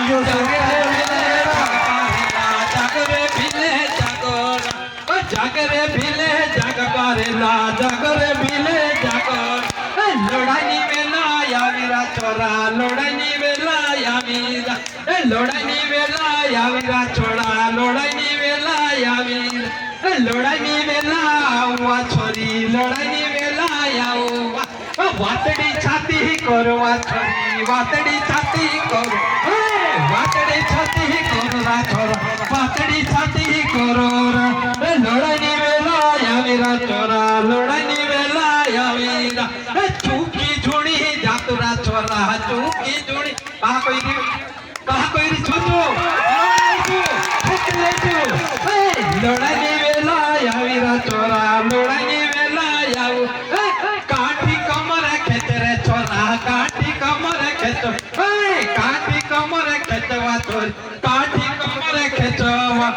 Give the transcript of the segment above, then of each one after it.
you so जागरे भिले जाग करेला जागरे भिले जागर लोड़ानी वेला या वीरा छोरा लोड़ानी वेला या वीरा लोड़ानी वेला या वीरा छोरा लोड़ानी वेला या वीरा लोड़ानी वेला हुआ छोरी लोड़ानी वेला या हुआ वातड़ी छाती करवा छोरी वातड़ी छाती करो वातड़ी छाती करो रा छोरा वातड़ी छाती करो लोड़ानी वेला या वीरा छोरा लोड़ानी वेला या वीरा चूकी झुणी जातुरा छोरा चूकी झुणी कहा कोई छोटो लोड़ानी वेला या वीरा छोरा लोड़ानी वेला या काठी कमर खेचरे छोरा काठी कमर खेचो काठी कमर खेचवा छोरी काठी कमर खेचवा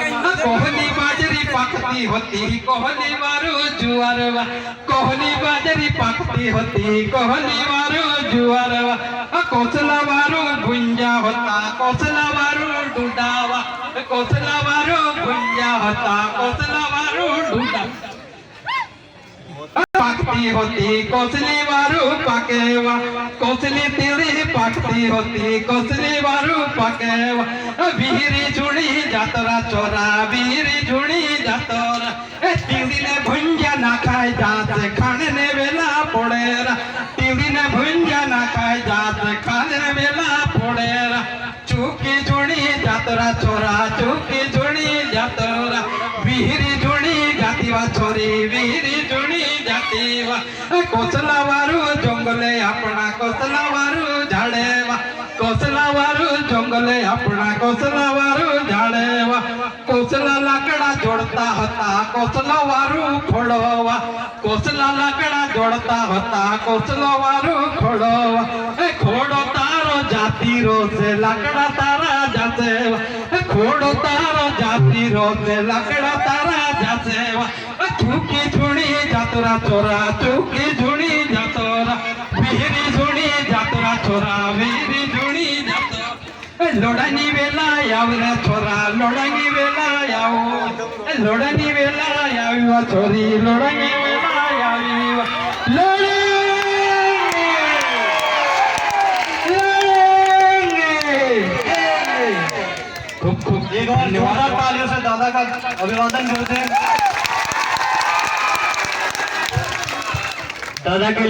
कोहली बाजरी पाकती होती कोहली मारू जुआरवा कोहली बाजरी पाकती होती कोहली मारू जुआरवा कोसला मारू गुंजा होता कोसला मारू डुडावा कोसला मारू गुंजा होता कोसला मारू डुडा पाकती होती कोसली मारू पाकेवा कोसली तिली पाकती होती कोसली मारू पाकेवा बिहरी झुड़ी जातरा चोरा बिहरी झुड़ी जातरा तिली ने भुंजा ना खाए जात खाने ने वेला पोड़ेरा तिली ने भुंजा ना खाए जात खाने ने वेला पोड़ेरा चूकी झुड़ी जातरा चोरा चूकी झुड़ी जातरा बिहरी झुड़ी जातीवा छोरी बिहरी झुड़ी जातीवा कोसला वारू जंगले अपना कोसला वारू झाड़ेवा कोसला वारू जंगले अपना कोसला वारू झाड़ेवा कोसला लाकड़ा जोड़ता होता कोसला वारू खोड़वा कोसला लाकड़ा जोड़ता होता कोसला वारू खोड़वा खोड़ो तारो जाती रो से लाकड़ा तारा जाते खोड़ो तारो जाती रो से लाकड़ा तारा जाते चूकी झुड़ी जातरा चोरा चूकी झुड़ी जातरा बिहरी झुड़ी जातरा चोरा बिहरी झुड़ी जातरा लोड़ानी वेला यावरा छोरा लोड़ानी वेला यावो लोड़ानी वेला यावीवा छोरी लोड़ानी वेला यावीवा खूब खूब एक और जोरदार तालियों से दादा का अभिवादन करते हैं दादा के